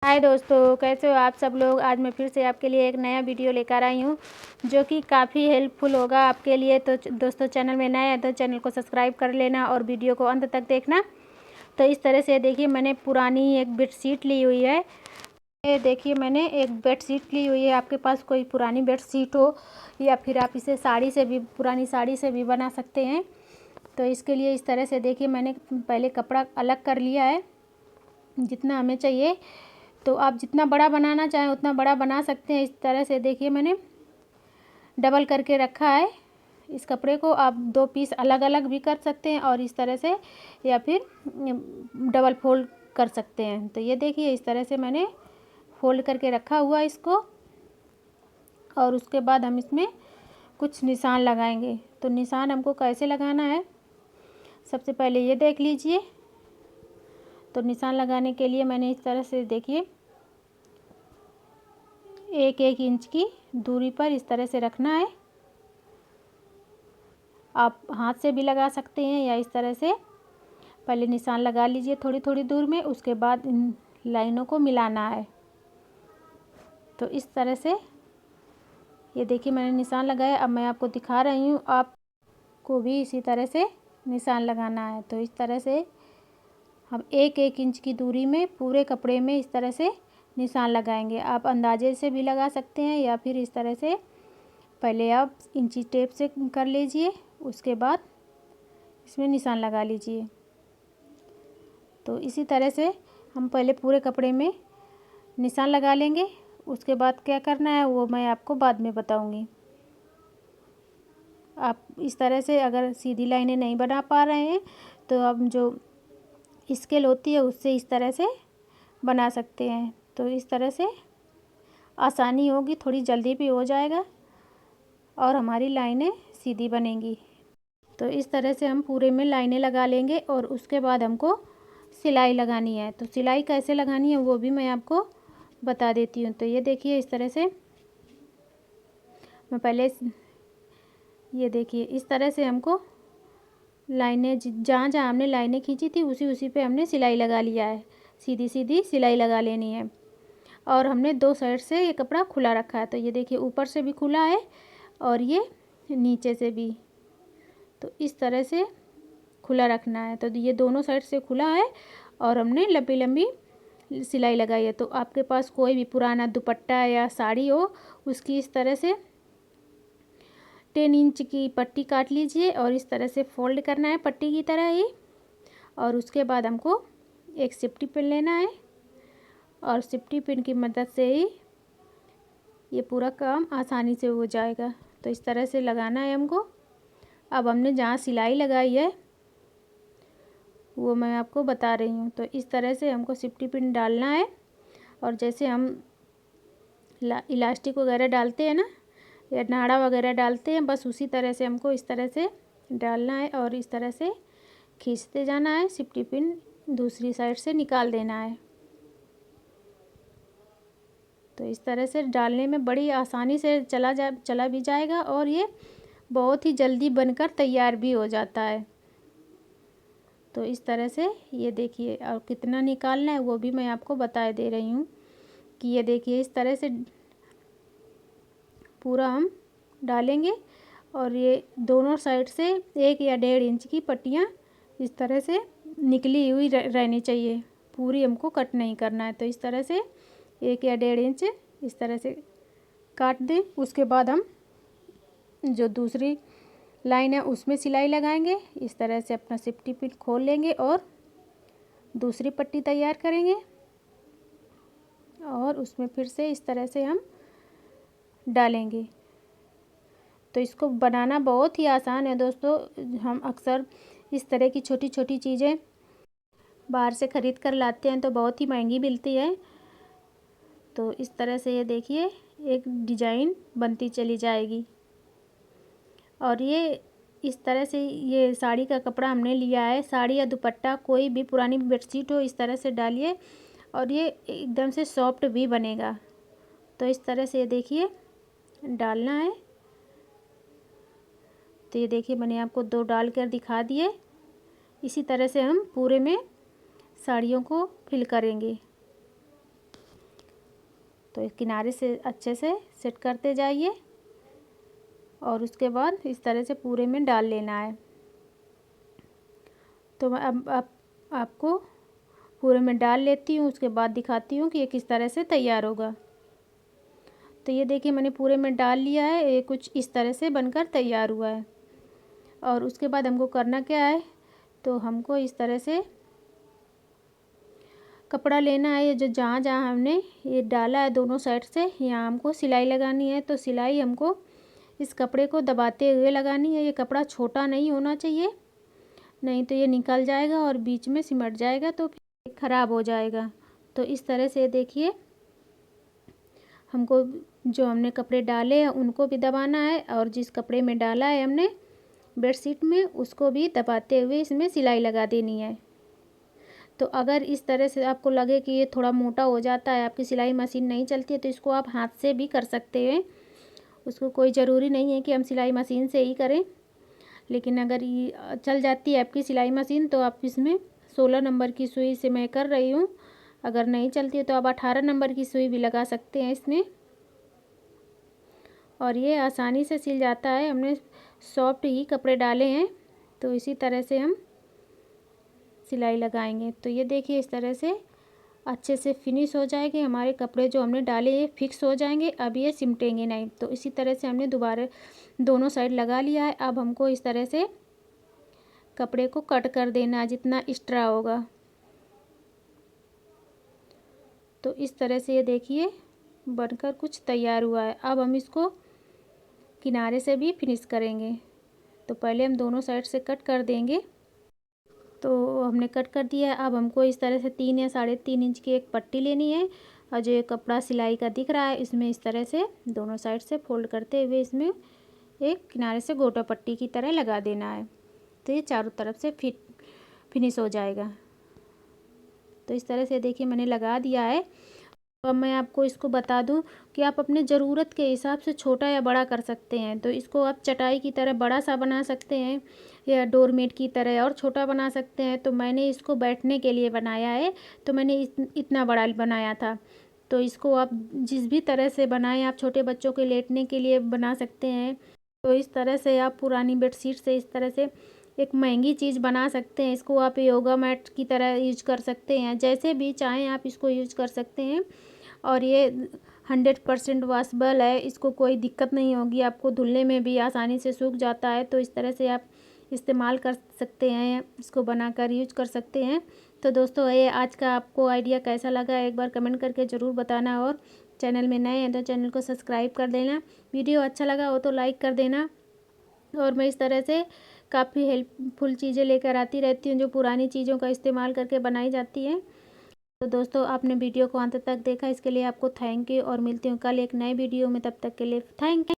हाय दोस्तों, कैसे हो आप सब लोग। आज मैं फिर से आपके लिए एक नया वीडियो लेकर आई हूँ जो कि काफ़ी हेल्पफुल होगा आपके लिए। तो दोस्तों, चैनल में नए हैं तो चैनल को सब्सक्राइब कर लेना और वीडियो को अंत तक देखना। तो इस तरह से देखिए, मैंने पुरानी एक बेडशीट ली हुई है। ये देखिए, मैंने एक बेडशीट ली हुई है। आपके पास कोई पुरानी बेडशीट हो या फिर आप इसे साड़ी से भी, पुरानी साड़ी से भी बना सकते हैं। तो इसके लिए इस तरह से देखिए, मैंने पहले कपड़ा अलग कर लिया है जितना हमें चाहिए। तो आप जितना बड़ा बनाना चाहें उतना बड़ा बना सकते हैं। इस तरह से देखिए, मैंने डबल करके रखा है। इस कपड़े को आप दो पीस अलग अलग भी कर सकते हैं और इस तरह से, या फिर डबल फोल्ड कर सकते हैं। तो ये देखिए, इस तरह से मैंने फोल्ड करके रखा हुआ इसको। और उसके बाद हम इसमें कुछ निशान लगाएंगे। तो निशान हमको कैसे लगाना है, सबसे पहले ये देख लीजिए। तो निशान लगाने के लिए मैंने इस तरह से देखिए, 1-1 इंच की दूरी पर इस तरह से रखना है। आप हाथ से भी लगा सकते हैं या इस तरह से पहले निशान लगा लीजिए थोड़ी थोड़ी दूर में। उसके बाद इन लाइनों को मिलाना है। तो इस तरह से ये देखिए, मैंने निशान लगाया। अब मैं आपको दिखा रही हूँ, आपको भी इसी तरह से निशान लगाना है। तो इस तरह से हम 1-1 इंच की दूरी में पूरे कपड़े में इस तरह से निशान लगाएंगे। आप अंदाजे से भी लगा सकते हैं या फिर इस तरह से पहले आप इंची टेप से कर लीजिए, उसके बाद इसमें निशान लगा लीजिए। तो इसी तरह से हम पहले पूरे कपड़े में निशान लगा लेंगे। उसके बाद क्या करना है वो मैं आपको बाद में बताऊंगी। आप इस तरह से अगर सीधी लाइनें नहीं बना पा रहे हैं तो आप जो स्केल होती है उससे इस तरह से बना सकते हैं। तो इस तरह से आसानी होगी, थोड़ी जल्दी भी हो जाएगा और हमारी लाइनें सीधी बनेंगी। तो इस तरह से हम पूरे में लाइनें लगा लेंगे और उसके बाद हमको सिलाई लगानी है। तो सिलाई कैसे लगानी है वो भी मैं आपको बता देती हूँ। तो ये देखिए, इस तरह से मैं पहले, ये देखिए इस तरह से हमको लाइनें जहाँ जहाँ हमने लाइनें खींची थी उसी पे हमने सिलाई लगा लिया है। सीधी सीधी सिलाई लगा लेनी है। और हमने दो साइड से ये कपड़ा खुला रखा है। तो ये देखिए, ऊपर से भी खुला है और ये नीचे से भी। तो इस तरह से खुला रखना है। तो ये दोनों साइड से खुला है और हमने लंबी लंबी सिलाई लगाई है। तो आपके पास कोई भी पुराना दुपट्टा या साड़ी हो, उसकी इस तरह से 10 इंच की पट्टी काट लीजिए और इस तरह से फोल्ड करना है पट्टी की तरह ही। और उसके बाद हमको एक सेफ्टी पिन लेना है और सेफ्टी पिन की मदद से ही ये पूरा काम आसानी से हो जाएगा। तो इस तरह से लगाना है हमको। अब हमने जहाँ सिलाई लगाई है वो मैं आपको बता रही हूँ। तो इस तरह से हमको सेफ्टी पिन डालना है और जैसे हम इलास्टिक वगैरह डालते हैं ना, या नाड़ा वगैरह डालते हैं, बस उसी तरह से हमको इस तरह से डालना है और इस तरह से खींचते जाना है। सेफ्टी पिन दूसरी साइड से निकाल देना है। तो इस तरह से डालने में बड़ी आसानी से चला भी जाएगा और ये बहुत ही जल्दी बनकर तैयार भी हो जाता है। तो इस तरह से ये देखिए, और कितना निकालना है वो भी मैं आपको बता दे रही हूँ कि ये देखिए, इस तरह से पूरा हम डालेंगे और ये दोनों साइड से 1 या 1.5 इंच की पट्टियाँ इस तरह से निकली हुई रहनी चाहिए। पूरी हमको कट नहीं करना है। तो इस तरह से 1 या 1.5 इंच इस तरह से काट दें। उसके बाद हम जो दूसरी लाइन है उसमें सिलाई लगाएंगे। इस तरह से अपना सेफ्टी पिन खोल लेंगे और दूसरी पट्टी तैयार करेंगे और उसमें फिर से इस तरह से हम डालेंगे। तो इसको बनाना बहुत ही आसान है दोस्तों। हम अक्सर इस तरह की छोटी छोटी चीज़ें बाहर से ख़रीद कर लाते हैं तो बहुत ही महंगी मिलती है। तो इस तरह से ये देखिए, एक डिजाइन बनती चली जाएगी। और ये इस तरह से, ये साड़ी का कपड़ा हमने लिया है, साड़ी या दुपट्टा कोई भी पुरानी बेडशीट हो, इस तरह से डालिए और ये एकदम से सॉफ्ट भी बनेगा। तो इस तरह से ये देखिए डालना है। तो ये देखिए, मैंने आपको 2 डाल कर दिखा दिए। इसी तरह से हम पूरे में साड़ियों को फिल करेंगे। तो इस किनारे से अच्छे से सेट करते जाइए और उसके बाद इस तरह से पूरे में डाल लेना है। तो मैं अब आपको पूरे में डाल लेती हूँ, उसके बाद दिखाती हूँ कि ये किस तरह से तैयार होगा। तो ये देखिए मैंने पूरे में डाल लिया है, ये कुछ इस तरह से बनकर तैयार हुआ है। और उसके बाद हमको करना क्या है, तो हमको इस तरह से कपड़ा लेना है। ये जो जहाँ जहाँ हमने ये डाला है दोनों साइड से, यहाँ हमको सिलाई लगानी है। तो सिलाई हमको इस कपड़े को दबाते हुए लगानी है। ये कपड़ा छोटा नहीं होना चाहिए, नहीं तो ये निकल जाएगा और बीच में सिमट जाएगा तो फिर ख़राब हो जाएगा। तो इस तरह से देखिए हमको जो हमने कपड़े डाले हैं उनको भी दबाना है, और जिस कपड़े में डाला है हमने बेडशीट में उसको भी दबाते हुए इसमें सिलाई लगा देनी है। तो अगर इस तरह से आपको लगे कि ये थोड़ा मोटा हो जाता है, आपकी सिलाई मशीन नहीं चलती है, तो इसको आप हाथ से भी कर सकते हैं। उसको कोई ज़रूरी नहीं है कि हम सिलाई मशीन से ही करें, लेकिन अगर ये चल जाती है आपकी सिलाई मशीन तो आप इसमें 16 नंबर की सुई से मैं कर रही हूँ। अगर नहीं चलती है तो आप 18 नंबर की सुई भी लगा सकते हैं इसमें, और ये आसानी से सिल जाता है। हमने सॉफ्ट ही कपड़े डाले हैं, तो इसी तरह से हम सिलाई लगाएंगे। तो ये देखिए इस तरह से अच्छे से फिनिश हो जाएंगे हमारे कपड़े, जो हमने डाले ये फिक्स हो जाएंगे, अब ये सिमटेंगे नहीं। तो इसी तरह से हमने दोबारा दोनों साइड लगा लिया है। अब हमको इस तरह से कपड़े को कट कर देना है जितना एक्स्ट्रा होगा। तो इस तरह से ये देखिए बनकर कुछ तैयार हुआ है। अब हम इसको किनारे से भी फिनिश करेंगे। तो पहले हम दोनों साइड से कट कर देंगे। तो हमने कट कर दिया है। अब हमको इस तरह से 3 या 3.5 इंच की एक पट्टी लेनी है, और जो ये कपड़ा सिलाई का दिख रहा है इसमें इस तरह से दोनों साइड से फोल्ड करते हुए इसमें एक किनारे से गोटा पट्टी की तरह लगा देना है। तो ये चारों तरफ से फिनिश हो जाएगा। तो इस तरह से देखिए मैंने लगा दिया है। अब मैं आपको इसको बता दूं कि आप अपने ज़रूरत के हिसाब से छोटा या बड़ा कर सकते हैं। तो इसको आप चटाई की तरह बड़ा सा बना सकते हैं, या डोरमेट की तरह और छोटा बना सकते हैं। तो मैंने इसको बैठने के लिए बनाया है, तो मैंने इतना बड़ा बनाया था। तो इसको आप जिस भी तरह से बनाएं, आप छोटे बच्चों के लेटने के लिए बना सकते हैं। तो इस तरह से आप पुरानी बेडशीट से इस तरह से एक महंगी चीज़ बना सकते हैं। इसको आप योगा मैट की तरह यूज कर सकते हैं, जैसे भी चाहें आप इसको यूज कर सकते हैं। और ये 100% वॉशेबल है, इसको कोई दिक्कत नहीं होगी, आपको धुलने में भी आसानी से सूख जाता है। तो इस तरह से आप इस्तेमाल कर सकते हैं, इसको बनाकर यूज कर सकते हैं। तो दोस्तों ये आज का आपको आइडिया कैसा लगा एक बार कमेंट करके ज़रूर बताना, और चैनल में नए हैं तो चैनल को सब्सक्राइब कर देना। वीडियो अच्छा लगा हो तो लाइक कर देना। और मैं इस तरह से काफ़ी हेल्पफुल चीज़ें लेकर आती रहती हूँ जो पुरानी चीज़ों का इस्तेमाल करके बनाई जाती हैं। तो दोस्तों आपने वीडियो को अंत तक देखा, इसके लिए आपको थैंक यू, और मिलती हूँ कल एक नए वीडियो में। तब तक के लिए थैंक यू।